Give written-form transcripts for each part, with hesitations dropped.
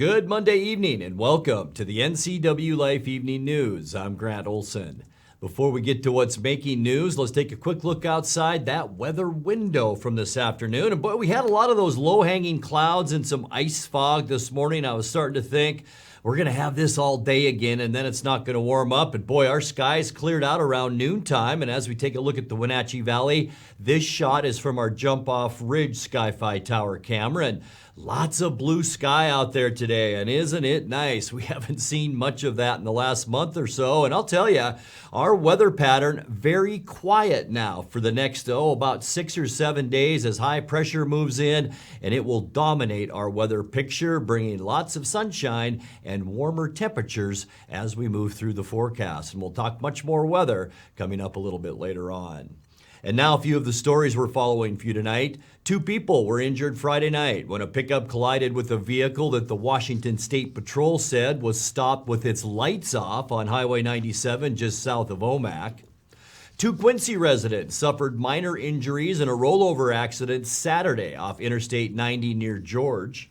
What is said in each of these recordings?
Good Monday evening and welcome to the NCWLIFE Evening News. I'm Grant Olson. Before we get to what's making news, let's take a quick look outside that weather window from this afternoon. And boy, we had a lot of those low-hanging clouds and some ice fog this morning. I was starting to think we're going to have this all day again and then it's not going to warm up. And boy, our skies cleared out around noontime. And as we take a look at the Wenatchee Valley, this shot is from our jump-off ridge Sky-Fi Tower camera. And lots of blue sky out there today, and isn't it nice? We haven't seen much of that in the last month or so, and I'll tell you, our weather pattern very quiet now for the next, about 6 or 7 days as high pressure moves in, and it will dominate our weather picture, bringing lots of sunshine and warmer temperatures as we move through the forecast. And we'll talk much more weather coming up a little bit later on. And now a few of the stories we're following for you tonight. 2 people were injured Friday night when a pickup collided with a vehicle that the Washington State Patrol said was stopped with its lights off on Highway 97 just south of Omak. 2 Quincy residents suffered minor injuries in a rollover accident Saturday off Interstate 90 near George.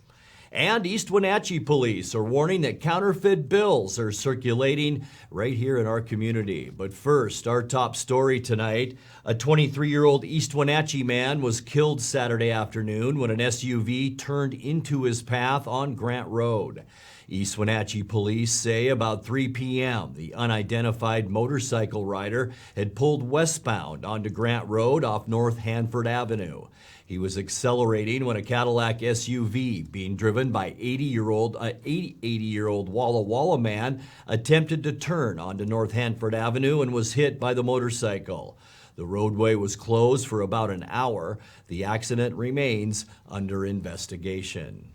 And East Wenatchee police are warning that counterfeit bills are circulating right here in our community. But first, our top story tonight, a 23-year-old East Wenatchee man was killed Saturday afternoon when an SUV turned into his path on Grant Road. East Wenatchee police say about 3 p.m., the unidentified motorcycle rider had pulled westbound onto Grant Road off North Hanford Avenue. He was accelerating when a Cadillac SUV being driven by 80-year-old Walla Walla man attempted to turn onto North Hanford Avenue and was hit by the motorcycle. The roadway was closed for about an hour. The accident remains under investigation.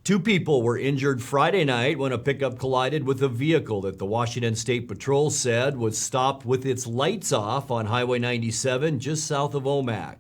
2 people were injured Friday night when a pickup collided with a vehicle that the Washington State Patrol said was stopped with its lights off on Highway 97 just south of Omak.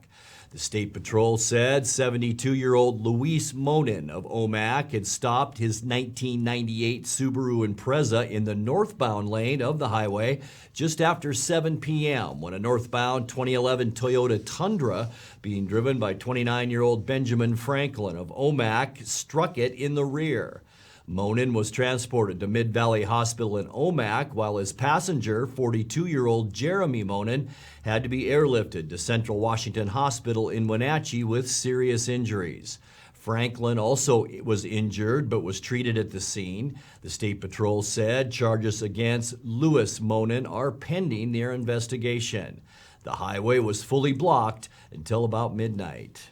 The State Patrol said 72-year-old Luis Monin of Omak had stopped his 1998 Subaru Impreza in the northbound lane of the highway just after 7 p.m. when a northbound 2011 Toyota Tundra being driven by 29-year-old Benjamin Franklin of Omak struck it in the rear. Monin was transported to Mid-Valley Hospital in Omak, while his passenger, 42-year-old Jeremy Monin, had to be airlifted to Central Washington Hospital in Wenatchee with serious injuries. Franklin also was injured but was treated at the scene. The State Patrol said charges against Louis Monin are pending their investigation. The highway was fully blocked until about midnight.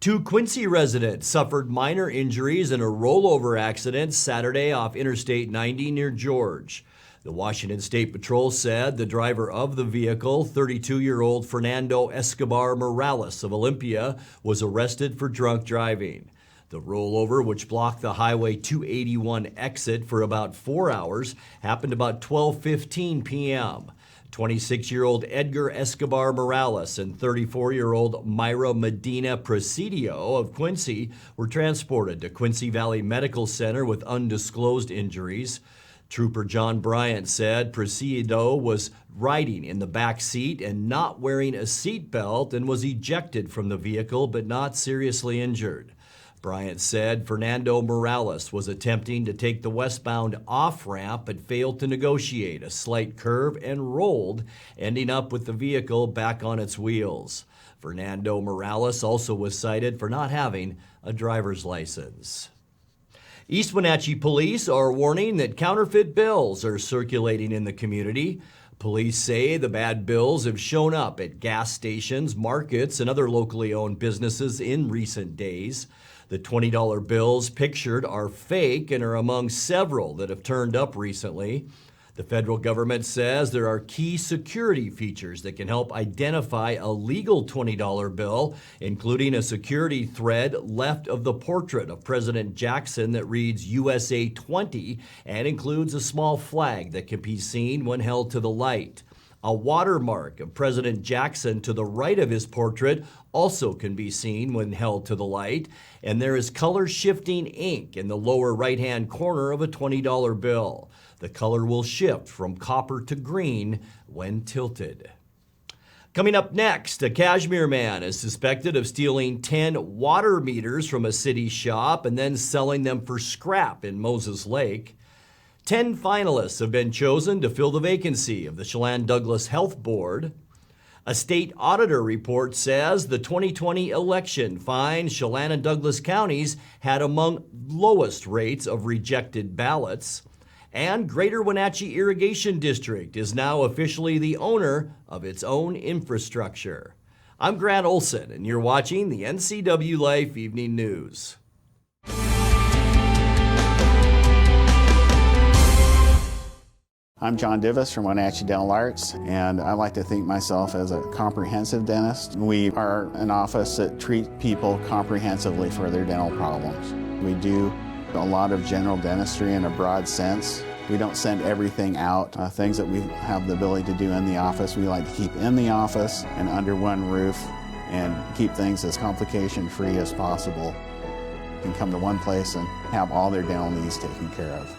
2 Quincy residents suffered minor injuries in a rollover accident Saturday off Interstate 90 near George. The Washington State Patrol said the driver of the vehicle, 32-year-old Fernando Escobar Morales of Olympia, was arrested for drunk driving. The rollover, which blocked the Highway 281 exit for about 4 hours, happened about 12:15 p.m. 26-year-old Edgar Escobar Morales and 34-year-old Myra Medina Presidio of Quincy were transported to Quincy Valley Medical Center with undisclosed injuries. Trooper John Bryant said Presidio was riding in the back seat and not wearing a seat belt and was ejected from the vehicle but not seriously injured. Bryant said Fernando Morales was attempting to take the westbound off-ramp but failed to negotiate a slight curve and rolled, ending up with the vehicle back on its wheels. Fernando Morales also was cited for not having a driver's license. East Wenatchee police are warning that counterfeit bills are circulating in the community. Police say the bad bills have shown up at gas stations, markets, and other locally owned businesses in recent days. The $20 bills pictured are fake and are among several that have turned up recently. The federal government says there are key security features that can help identify a legal $20 bill, including a security thread left of the portrait of President Jackson that reads USA 20 and includes a small flag that can be seen when held to the light. A watermark of President Jackson to the right of his portrait also can be seen when held to the light, and there is color-shifting ink in the lower right-hand corner of a $20 bill. The color will shift from copper to green when tilted. Coming up next, a Kashmir man is suspected of stealing 10 water meters from a city shop and then selling them for scrap in Moses Lake. 10 finalists have been chosen to fill the vacancy of the Chelan-Douglas Health Board. A state auditor report says the 2020 election finds Chelan and Douglas counties had among lowest rates of rejected ballots. And Greater Wenatchee Irrigation District is now officially the owner of its own infrastructure. I'm Grant Olson, and you're watching the NCWLIFE Evening News. I'm John Divis from Wenatchee Dental Arts, and I like to think myself as a comprehensive dentist. We are an office that treats people comprehensively for their dental problems. We do a lot of general dentistry in a broad sense. We don't send everything out. Things that we have the ability to do in the office, we like to keep in the office and under one roof and keep things as complication-free as possible. You can come to one place and have all their dental needs taken care of.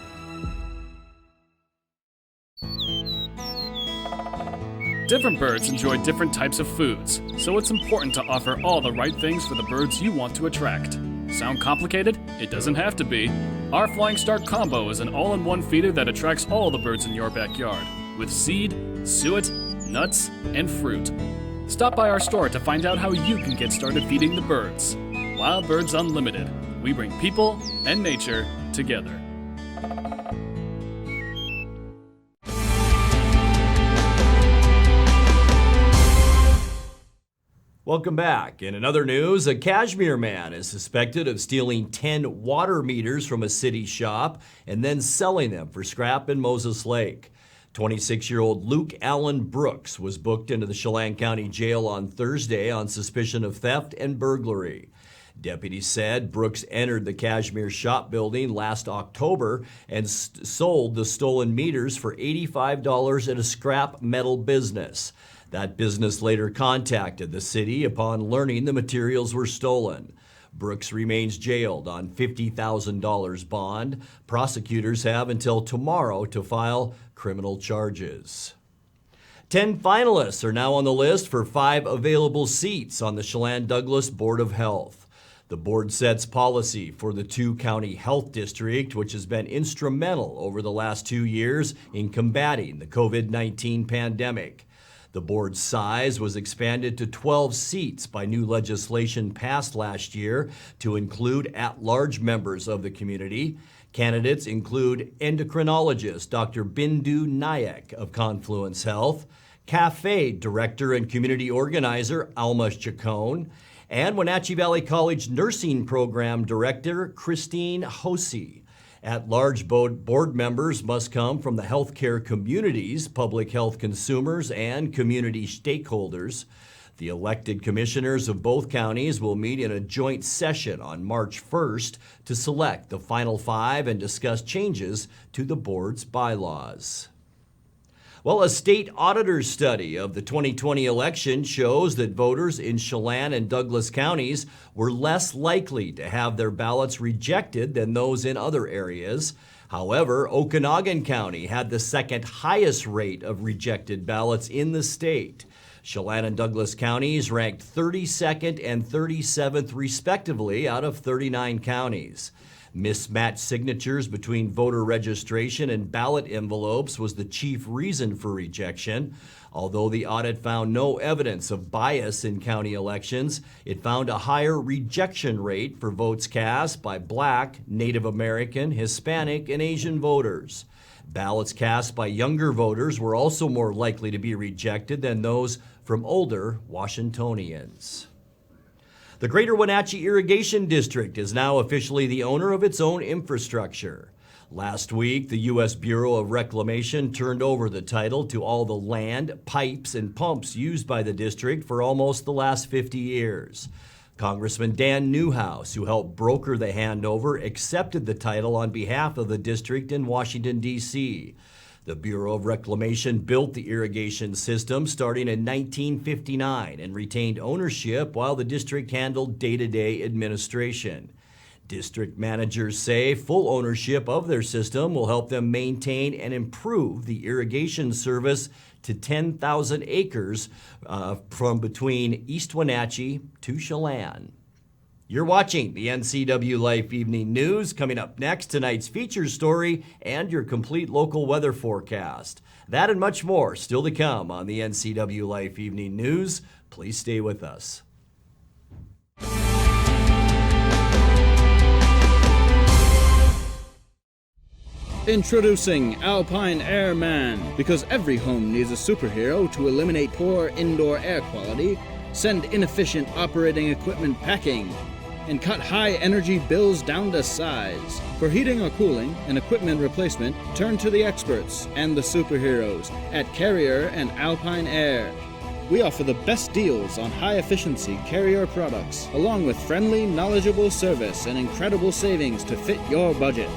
Different birds enjoy different types of foods, so it's important to offer all the right things for the birds you want to attract. Sound complicated? It doesn't have to be. Our Flying Start Combo is an all-in-one feeder that attracts all the birds in your backyard, with seed, suet, nuts, and fruit. Stop by our store to find out how you can get started feeding the birds. Wild Birds Unlimited. We bring people and nature together. Welcome back. In another news, a Kashmir man is suspected of stealing 10 water meters from a city shop and then selling them for scrap in Moses Lake. 26-year-old Luke Allen Brooks was booked into the Chelan County Jail on Thursday on suspicion of theft and burglary. Deputies said Brooks entered the Kashmir shop building last October and sold the stolen meters for $85 at a scrap metal business. That business later contacted the city upon learning the materials were stolen. Brooks remains jailed on $50,000 bond. Prosecutors have until tomorrow to file criminal charges. 10 finalists are now on the list for 5 available seats on the Chelan-Douglas Board of Health. The board sets policy for the 2-county health district, which has been instrumental over the last 2 years in combating the COVID-19 pandemic. The board's size was expanded to 12 seats by new legislation passed last year to include at-large members of the community. Candidates include endocrinologist Dr. Bindu Nayak of Confluence Health, Cafe Director and Community Organizer Alma Chacon, and Wenatchee Valley College Nursing Program Director Christine Hosey. At-large board members must come from the healthcare communities, public health consumers, and community stakeholders. The elected commissioners of both counties will meet in a joint session on March 1st to select the final 5 and discuss changes to the board's bylaws. Well, a state auditor's study of the 2020 election shows that voters in Chelan and Douglas counties were less likely to have their ballots rejected than those in other areas. However, Okanagan County had the second highest rate of rejected ballots in the state. Chelan and Douglas counties ranked 32nd and 37th respectively out of 39 counties. Mismatched signatures between voter registration and ballot envelopes was the chief reason for rejection. Although the audit found no evidence of bias in county elections, it found a higher rejection rate for votes cast by Black, Native American, Hispanic, and Asian voters. Ballots cast by younger voters were also more likely to be rejected than those from older Washingtonians. The Greater Wenatchee Irrigation District is now officially the owner of its own infrastructure. Last week, the U.S. Bureau of Reclamation turned over the title to all the land, pipes, and pumps used by the district for almost the last 50 years. Congressman Dan Newhouse, who helped broker the handover, accepted the title on behalf of the district in Washington, D.C. The Bureau of Reclamation built the irrigation system starting in 1959 and retained ownership while the district handled day-to-day administration. District managers say full ownership of their system will help them maintain and improve the irrigation service to 10,000 acres from between East Wenatchee to Chelan. You're watching the NCWLIFE Evening News. Coming up next, tonight's feature story and your complete local weather forecast. That and much more still to come on the NCWLIFE Evening News. Please stay with us. Introducing Alpine Airman. Because every home needs a superhero to eliminate poor indoor air quality, send inefficient operating equipment packing, and cut high energy bills down to size. For heating or cooling and equipment replacement, turn to the experts and the superheroes at Carrier and Alpine Air. We offer the best deals on high-efficiency Carrier products, along with friendly, knowledgeable service and incredible savings to fit your budget.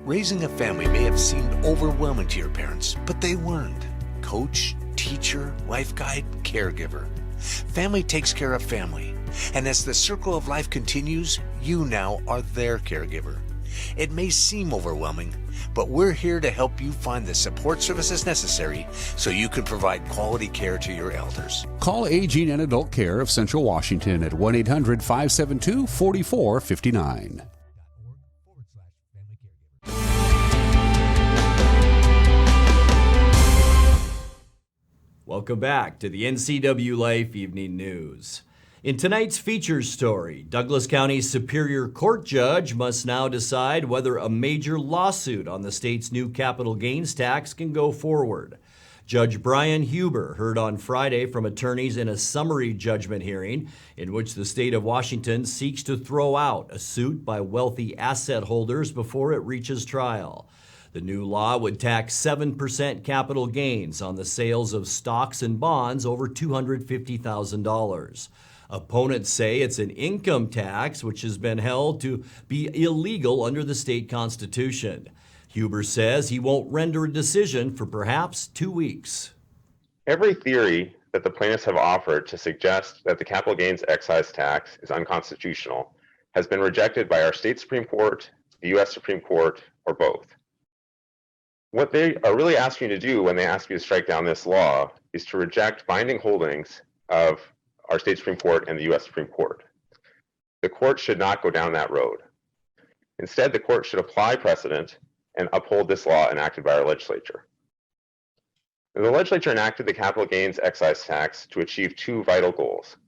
Raising a family may have seemed overwhelming to your parents, but they weren't. Coach, teacher, life guide, caregiver. Family takes care of family. And as the circle of life continues, you now are their caregiver. It may seem overwhelming, but we're here to help you find the support services necessary so you can provide quality care to your elders. Call Aging and Adult Care of Central Washington at 1-800-572-4459. Welcome back to the NCWLIFE Evening News. In tonight's features story, Douglas County Superior Court judge must now decide whether a major lawsuit on the state's new capital gains tax can go forward. Judge Brian Huber heard on Friday from attorneys in a summary judgment hearing in which the state of Washington seeks to throw out a suit by wealthy asset holders before it reaches trial. The new law would tax 7% capital gains on the sales of stocks and bonds over $250,000. Opponents say it's an income tax which has been held to be illegal under the state constitution. Huber says he won't render a decision for perhaps 2 weeks. Every theory that the plaintiffs have offered to suggest that the capital gains excise tax is unconstitutional has been rejected by our state Supreme Court, the U.S. Supreme Court, or both. What they are really asking you to do when they ask you to strike down this law is to reject binding holdings of our state Supreme Court and the U.S. Supreme Court. The court should not go down that road. Instead, the court should apply precedent and uphold this law enacted by our legislature. The legislature enacted the capital gains excise tax to achieve two vital goals.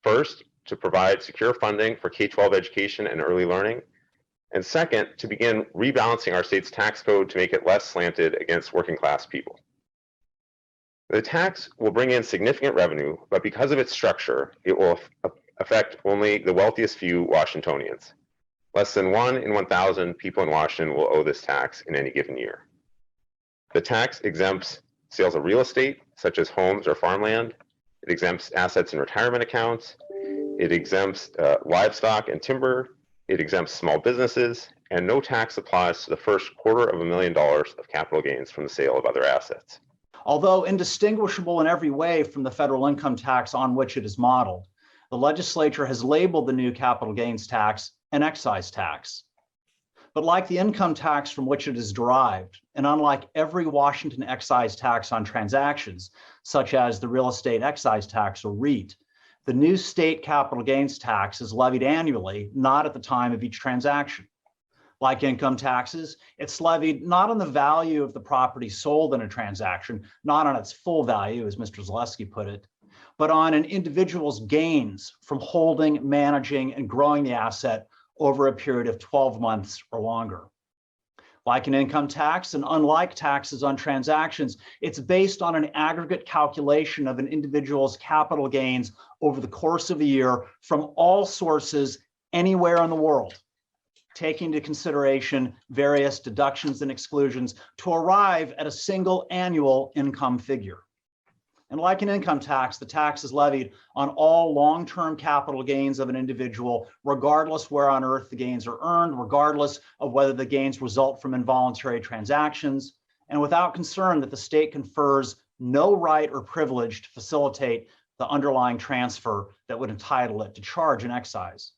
First, to provide secure funding for K-12 education and early learning. And second, to begin rebalancing our state's tax code to make it less slanted against working class people. The tax will bring in significant revenue, but because of its structure, it will affect only the wealthiest few Washingtonians. Less than 1 in 1,000 people in Washington will owe this tax in any given year. The tax exempts sales of real estate, such as homes or farmland. It exempts assets in retirement accounts. It exempts livestock and timber. It exempts small businesses, and no tax applies to the first $250,000 of capital gains from the sale of other assets. Although indistinguishable in every way from the federal income tax on which it is modeled, the legislature has labeled the new capital gains tax an excise tax. But like the income tax from which it is derived, and unlike every Washington excise tax on transactions, such as the real estate excise tax or REIT, the new state capital gains tax is levied annually, not at the time of each transaction. Like income taxes, it's levied not on the value of the property sold in a transaction, not on its full value, as Mr. Zaleski put it, but on an individual's gains from holding, managing, and growing the asset over a period of 12 months or longer. Like an income tax, and unlike taxes on transactions, it's based on an aggregate calculation of an individual's capital gains over the course of a year from all sources anywhere in the world, taking into consideration various deductions and exclusions to arrive at a single annual income figure. And like an income tax, the tax is levied on all long-term capital gains of an individual, regardless where on earth the gains are earned, regardless of whether the gains result from involuntary transactions, and without concern that the state confers no right or privilege to facilitate the underlying transfer that would entitle it to charge an excise.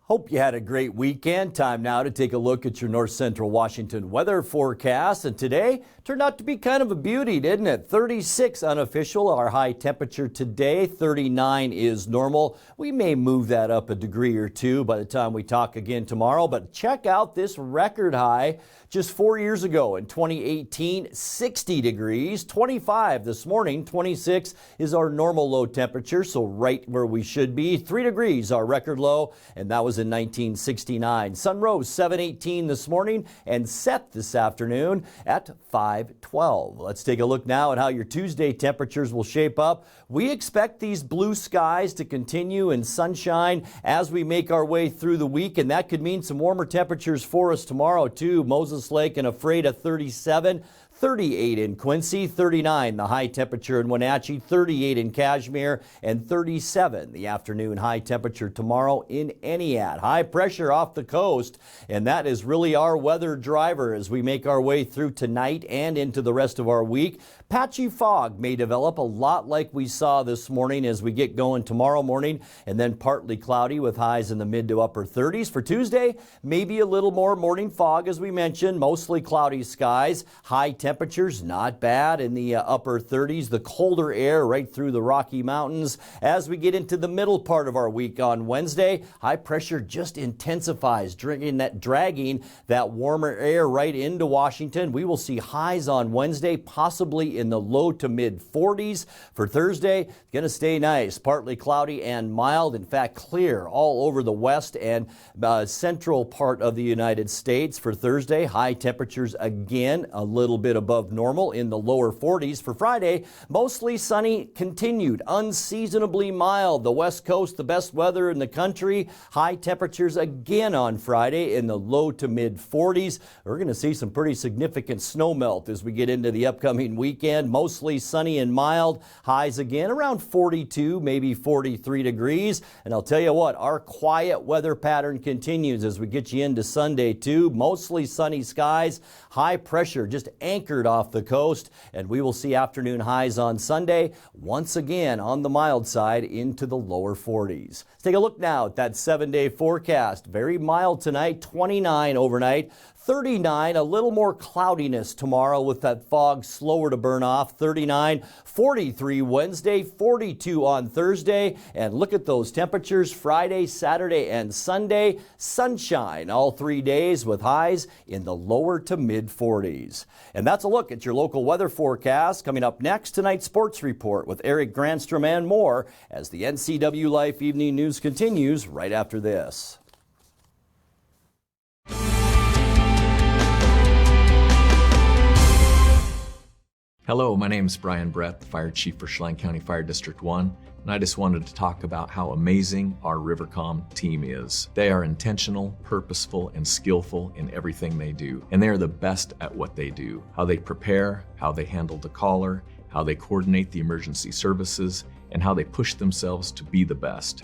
Hope you had a great weekend. Time now to take a look at your north central Washington weather forecast. And today turned out to be kind of a beauty, didn't it? 36 unofficial, our high temperature today. 39 is normal. We may move that up a degree or two by the time we talk again tomorrow. But check out this record high just 4 years ago in 2018, 60 degrees, 25 this morning, 26 is our normal low temperature, so right where we should be. 3 degrees our record low, and that was in 1969. Sun rose 7:18 this morning and set this afternoon at 5:12. Let's take a look now at how your Tuesday temperatures will shape up. We expect these blue skies to continue and sunshine as we make our way through the week, and that could mean some warmer temperatures for us tomorrow too. Moses Lake and Ephrata 37. 38 in Quincy, 39 the high temperature in Wenatchee, 38 in Kashmir, and 37 the afternoon high temperature tomorrow in Entiat. High pressure off the coast, and that is really our weather driver as we make our way through tonight and into the rest of our week. Patchy fog may develop a lot like we saw this morning as we get going tomorrow morning, and then partly cloudy with highs in the mid to upper 30s. For Tuesday, maybe a little more morning fog as we mentioned, mostly cloudy skies. High temperatures not bad in the upper 30s. The colder air right through the Rocky Mountains. As we get into the middle part of our week on Wednesday, high pressure just intensifies, dragging that warmer air right into Washington. We will see highs on Wednesday, possibly in the low to mid 40s. For Thursday, going to stay nice, partly cloudy and mild. In fact, clear all over the west and central part of the United States. For Thursday, high temperatures again, a little bit above normal in the lower 40s. For Friday, mostly sunny, continued, unseasonably mild. The West Coast, the best weather in the country. High temperatures again on Friday in the low to mid 40s. We're going to see some pretty significant snow melt as we get into the upcoming weekend. Mostly sunny and mild. Highs again around 42, maybe 43 degrees. And I'll tell you what, our quiet weather pattern continues as we get you into Sunday too. Mostly sunny skies. High pressure just anchored off the coast, and we will see afternoon highs on Sunday once again on the mild side into the lower 40s. Let's take a look now at that 7-day forecast. Very mild tonight, 29 overnight. 39, a little more cloudiness tomorrow with that fog slower to burn off. 39, 43 Wednesday, 42 on Thursday. And look at those temperatures Friday, Saturday, and Sunday. Sunshine all 3 days with highs in the lower to mid 40s. And that's a look at your local weather forecast. Coming up next, tonight's sports report with Eric Granstrom and more as the NCWLIFE Evening News continues right after this. Hello, my name is Brian Brett, the Fire Chief for Chelan County Fire District 1, and I just wanted to talk about how amazing our Rivercom team is. They are intentional, purposeful, and skillful in everything they do, and they are the best at what they do. How they prepare, how they handle the caller, how they coordinate the emergency services, and how they push themselves to be the best.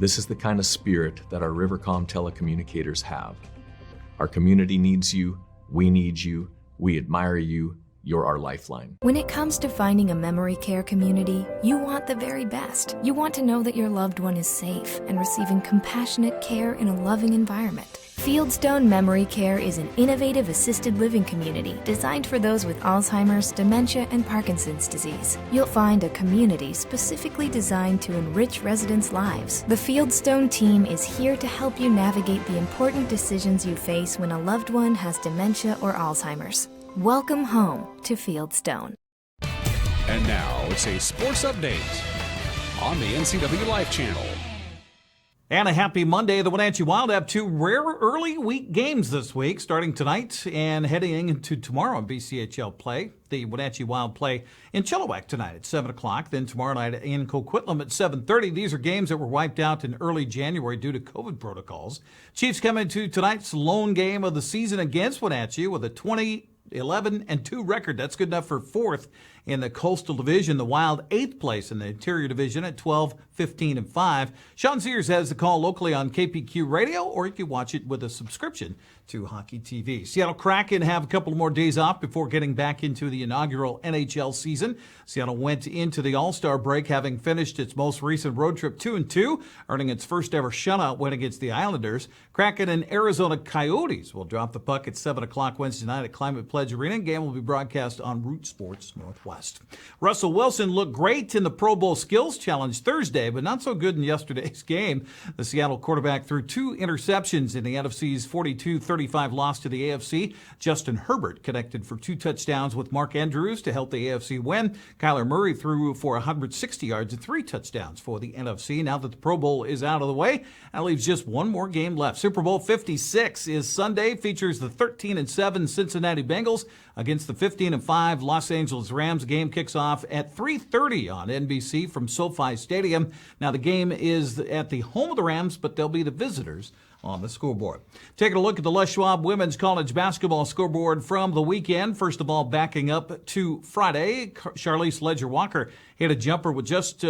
This is the kind of spirit that our Rivercom telecommunicators have. Our community needs you, we need you, we admire you. You're our lifeline. When it comes to finding a memory care community, you want the very best. You want to know that your loved one is safe and receiving compassionate care in a loving environment. Fieldstone Memory Care is an innovative assisted living community designed for those with Alzheimer's, dementia, and Parkinson's disease. You'll find a community specifically designed to enrich residents' lives. The Fieldstone team is here to help you navigate the important decisions you face when a loved one has dementia or Alzheimer's. Welcome home to Fieldstone. And now it's a sports update on the NCWLIFE channel. And a happy Monday. The Wenatchee Wild have two rare early week games this week, starting tonight and heading into tomorrow in BCHL play. The Wenatchee Wild play in Chilliwack tonight at 7 o'clock, then tomorrow night in Coquitlam at 7:30. These are games that were wiped out in early January due to COVID protocols. Chiefs come into tonight's lone game of the season against Wenatchee with a 20-11-2 record. That's good enough for fourth In the Coastal Division, the Wild 8th place in the Interior Division at 12, 15, and 5. Sean Sears has the call locally on KPQ Radio, or you can watch it with a subscription to Hockey TV. Seattle Kraken have a couple more days off before getting back into the inaugural NHL season. Seattle went into the All-Star break having finished its most recent road trip 2-2, earning its first ever shutout win against the Islanders. Kraken and Arizona Coyotes will drop the puck at 7 o'clock Wednesday night at Climate Pledge Arena. The game will be broadcast on Root Sports Northwest. Russell Wilson looked great in the Pro Bowl Skills Challenge Thursday, but not so good in yesterday's game. The Seattle quarterback threw 2 interceptions in the NFC's 42-35 loss to the AFC. Justin Herbert connected for 2 touchdowns with Mark Andrews to help the AFC win. Kyler Murray threw for 160 yards and 3 touchdowns for the NFC. Now that the Pro Bowl is out of the way, that leaves just one more game left. Super Bowl 56 is Sunday, features the 13-7 Cincinnati Bengals against the 15-5 Los Angeles Rams. Game kicks off at 3:30 on NBC from SoFi Stadium. Now the game is at the home of the Rams, but they'll be the visitors on the scoreboard. Taking a look at the Les Schwab Women's College Basketball scoreboard from the weekend. First of all, backing up to Friday, Charlize Ledger-Walker hit a jumper with just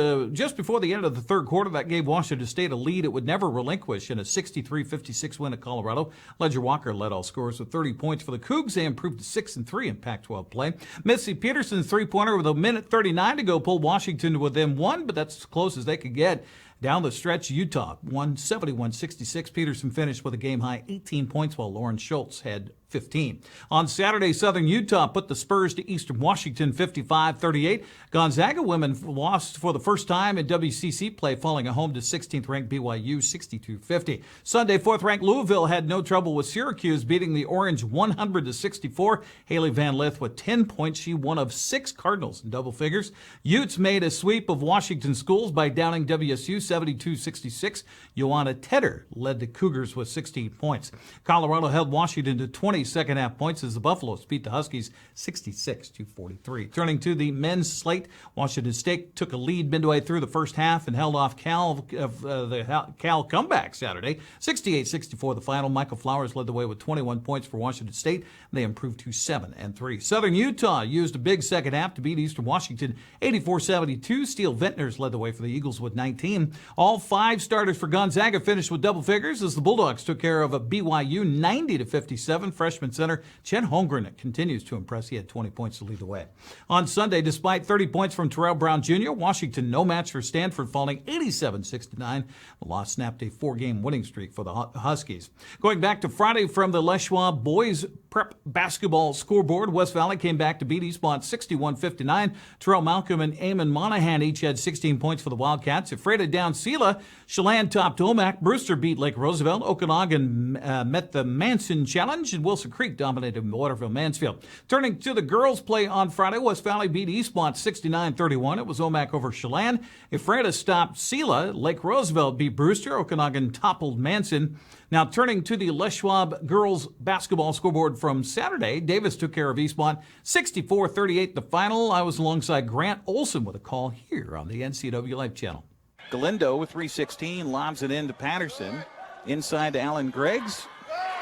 before the end of the third quarter. That gave Washington State a lead it would never relinquish in a 63-56 win at Colorado. Ledger-Walker led all scorers with 30 points for the Cougs. They improved to 6-3 in Pac-12 play. Missy Peterson's three-pointer with a minute 39 to go pulled Washington to within 1, but that's as close as they could get. Down the stretch, Utah won 71-66. Peterson finished with a game-high 18 points, while Lauren Schultz had 15. On Saturday, Southern Utah put the Spurs to Eastern Washington 55-38. Gonzaga women lost for the first time in WCC play, falling at home to 16th-ranked BYU 62-50. Sunday, 4th-ranked Louisville had no trouble with Syracuse, beating the Orange 100-64. Haley Van Lith with 10 points. She one of 6 Cardinals in double figures. Utes made a sweep of Washington schools by downing WSU 72-66. Joanna Tedder led the Cougars with 16 points. Colorado held Washington to 20 second-half points as the Buffaloes beat the Huskies 66-43. Turning to the men's slate, Washington State took a lead midway through the first half and held off the Cal comeback Saturday. 68-64 the final. Michael Flowers led the way with 21 points for Washington State. They improved to 7-3. Southern Utah used a big second half to beat Eastern Washington 84-72. Steel Ventners led the way for the Eagles with 19. All 5 starters for Gonzaga finished with double figures as the Bulldogs took care of a BYU 90-57. Freshman center Chen Holmgren continues to impress. He had 20 points to lead the way. On Sunday, despite 30 points from Terrell Brown Jr., Washington no match for Stanford, falling 87-69. The loss snapped a 4-game winning streak for the Huskies. Going back to Friday from the Les Schwab boys prep basketball scoreboard, West Valley came back to beat Eastmont 61-59. Terrell Malcolm and Eamon Monahan each had 16 points for the Wildcats. Ephrata down Sela. Chelan topped Omak. Brewster beat Lake Roosevelt. Okanagan met the Manson Challenge, and Wilson Creek dominated Waterville Mansfield. Turning to the girls' play on Friday, West Valley beat Eastmont 69-31. It was Omak over Chelan. Ephrata stopped Sela. Lake Roosevelt beat Brewster. Okanagan toppled Manson. Now, turning to the Les Schwab girls basketball scoreboard from Saturday, Davis took care of Eastmont 64-38 the final. I was alongside Grant Olson with a call here on the NCWLIFE channel. Galindo with 3:16 lobs it into Patterson. Inside to Alan Greggs.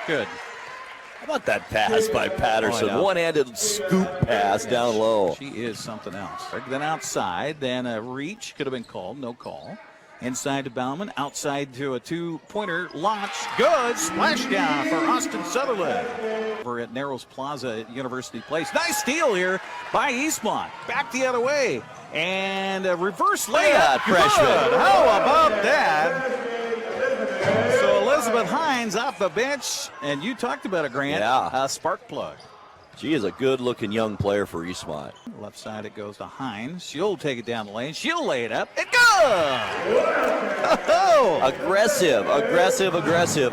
Good. How about that pass by Patterson? One-handed scoop pass down low. She is something else. Then outside, then a reach. Could have been called. No call. Inside to Bauman. Outside to a 2-pointer. Launch. Good. Splashdown for Austin Sutherland. Over at Narrows Plaza at University Place. Nice steal here by Eastmont. Back the other way. And a reverse layup. Freshman. Good. How about that? So Elizabeth Hines off the bench. And you talked about it, Grant. Yeah. A spark plug. She is a good-looking young player for Eastmont. Left side it goes to Hines. She'll take it down the lane. She'll lay it up. It goes! Oh! Aggressive.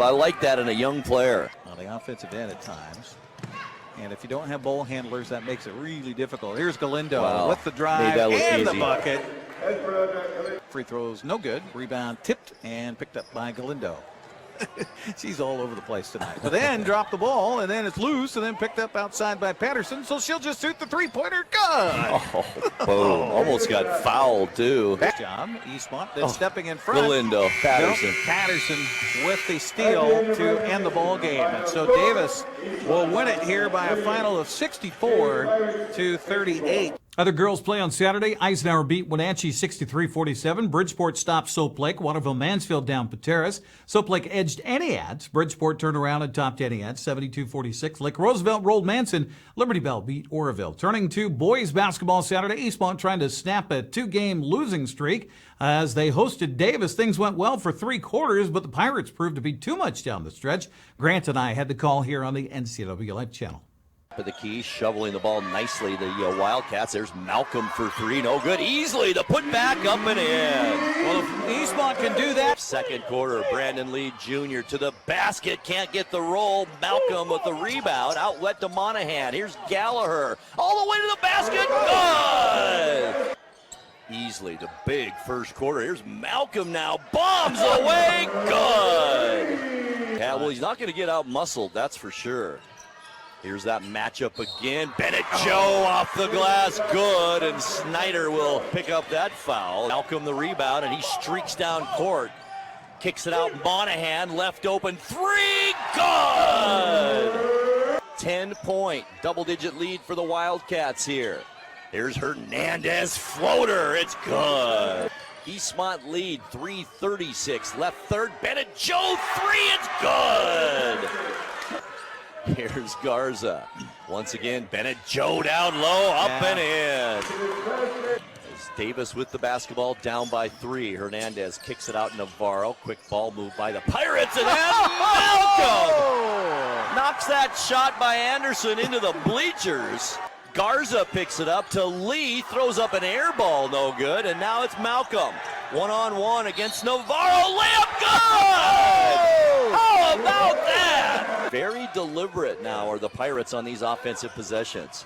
I like that in a young player. Well, the offensive end at times. And if you don't have ball handlers, that makes it really difficult. Here's Galindo with the drive and the bucket. Free throws, no good. Rebound tipped and picked up by Galindo. She's all over the place tonight. But then dropped the ball, and then it's loose, and then picked up outside by Patterson, so she'll just shoot the three-pointer. Good! Oh, boom. Almost got fouled, too. Best job. Eastmont then stepping in front. Galindo, Patterson. Nope. Patterson with the steal to end the ball game. And so Davis will win it here by a final of 64-38. Other girls play on Saturday. Eisenhower beat Wenatchee 63-47. Bridgeport stopped Soap Lake. Waterville Mansfield down Pateras. Soap Lake edged Entiads. Bridgeport turned around and topped Entiads 72-46. Lake Roosevelt rolled Manson. Liberty Bell beat Oroville. Turning to boys basketball Saturday, Eastmont trying to snap a 2-game losing streak. As they hosted Davis, things went well for 3 quarters, but the Pirates proved to be too much down the stretch. Grant and I had the call here on the NCWLIFE channel. For the key, shoveling the ball nicely, the Wildcats. There's Malcolm for 3, no good. Easily the put back up and in. Well, if Eastmont can do that. Second quarter, Brandon Lee Jr. to the basket, can't get the roll. Malcolm with the rebound, outlet to Monahan. Here's Gallagher, all the way to the basket, good! Easily the big first quarter. Here's Malcolm now, bombs away, good! Yeah, well, he's not going to get out muscled, that's for sure. Here's that matchup again. Bennett Joe off the glass, good, and Snyder will pick up that foul. Malcolm the rebound, and he streaks down court. Kicks it out, Monahan, left open, 3, good! 10-point, double-digit lead for the Wildcats here. Here's Hernandez floater, it's good. Eastmont lead, 3:36, left third, Bennett Joe, 3, it's good! Here's Garza. Once again, Bennett Joe down low, up and in. As Davis with the basketball, down by 3. Hernandez kicks it out, Navarro. Quick ball move by the Pirates, and then Malcolm knocks that shot by Anderson into the bleachers. Garza picks it up to Lee, throws up an air ball, no good, and now it's Malcolm. 1-on-1 against Navarro, layup good! How about that? Very deliberate now are the Pirates on these offensive possessions.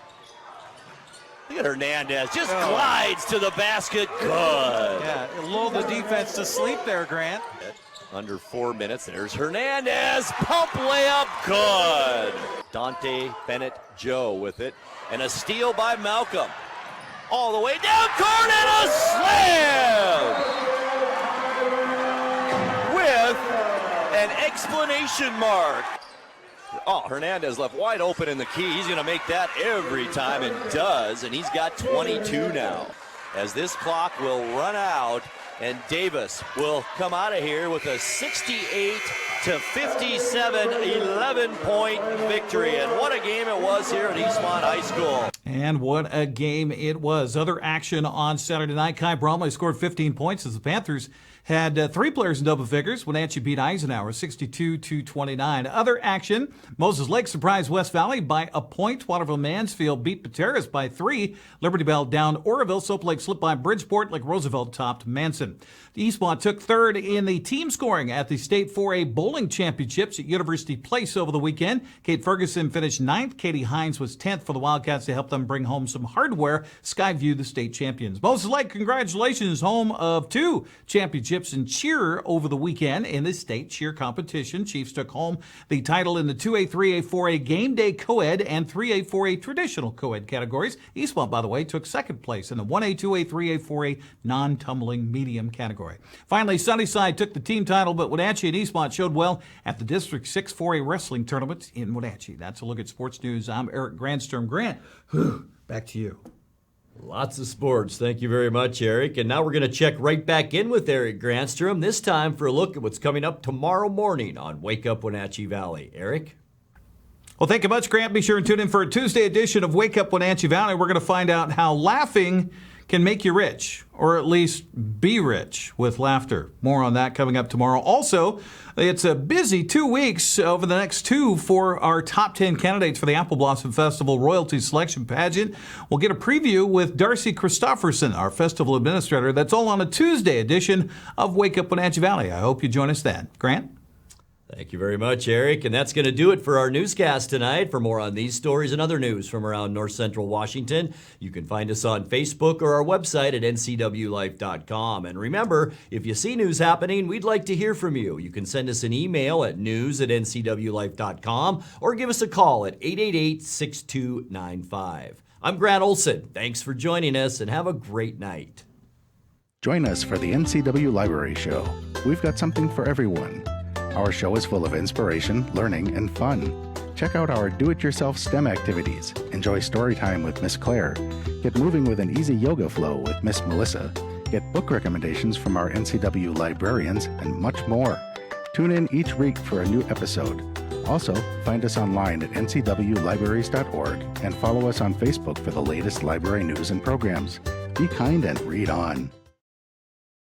Look at Hernandez, just glides to the basket, good. Yeah, lull the defense to sleep there, Grant. Under 4 minutes, there's Hernandez, pump layup, good. Dante Bennett Joe with it, and a steal by Malcolm. All the way down court and a slam! With an exclamation mark. Oh, Hernandez left wide open in the key. He's going to make that every time, and does, and he's got 22 now. As this clock will run out, and Davis will come out of here with a 68-57 11-point victory. And what a game it was here at Eastmont High School. And what a game it was. Other action on Saturday night. Kai Bromley scored 15 points as the Panthers had 3 players in double figures. Wenatchee beat Eisenhower 62-29. Other action, Moses Lake surprised West Valley by a point. Waterville Mansfield beat Pateras by 3. Liberty Bell down Oroville. Soap Lake slipped by Bridgeport. Lake Roosevelt topped Manson. Eastmont took third in the team scoring at the State 4A Bowling Championships at University Place over the weekend. Kate Ferguson finished 9th. Katie Hines was 10th for the Wildcats to help them bring home some hardware. Skyview, the state champions. Moses Lake, congratulations, home of 2 championships in cheer over the weekend in the state cheer competition. Chiefs took home the title in the 2A, 3A, 4A game day co-ed and 3A, 4A traditional co-ed categories. Eastmont, by the way, took 2nd place in the 1A, 2A, 3A, 4A non-tumbling medium category. Finally, Sunnyside took the team title, but Wenatchee and Eastmont showed well at the District 6 4A wrestling tournament in Wenatchee. That's a look at sports news. I'm Eric Grandstrom. Grant, back to you. Lots of sports. Thank you very much, Eric. And now we're going to check right back in with Eric Grandstrom, this time for a look at what's coming up tomorrow morning on Wake Up Wenatchee Valley. Eric? Well, thank you much, Grant. Be sure and tune in for a Tuesday edition of Wake Up Wenatchee Valley. We're going to find out how laughing can make you rich, or at least be rich with laughter. More on that coming up tomorrow. Also, it's a busy 2 weeks over the next 2 for our top 10 candidates for the Apple Blossom Festival Royalty Selection Pageant. We'll get a preview with Darcy Christofferson, our festival administrator. That's all on a Tuesday edition of Wake Up Wenatchee Valley. I hope you join us then. Grant? Thank you very much, Eric. And that's going to do it for our newscast tonight. For more on these stories and other news from around North Central Washington, you can find us on Facebook or our website at ncwlife.com. And remember, if you see news happening, we'd like to hear from you. You can send us an email at news@ncwlife.com or give us a call at 888-6295. I'm Grant Olson. Thanks for joining us and have a great night. Join us for the NCW Library Show. We've got something for everyone. Our show is full of inspiration, learning, and fun. Check Check out our do-it-yourself STEM activities. Enjoy story time with Miss Claire. Get moving with an easy yoga flow with Miss Melissa. Get book recommendations from our NCW librarians, and much more. Tune in each week for a new episode. Also, find us online at ncwlibraries.org and follow us on Facebook for the latest library news and programs. Be kind and read on.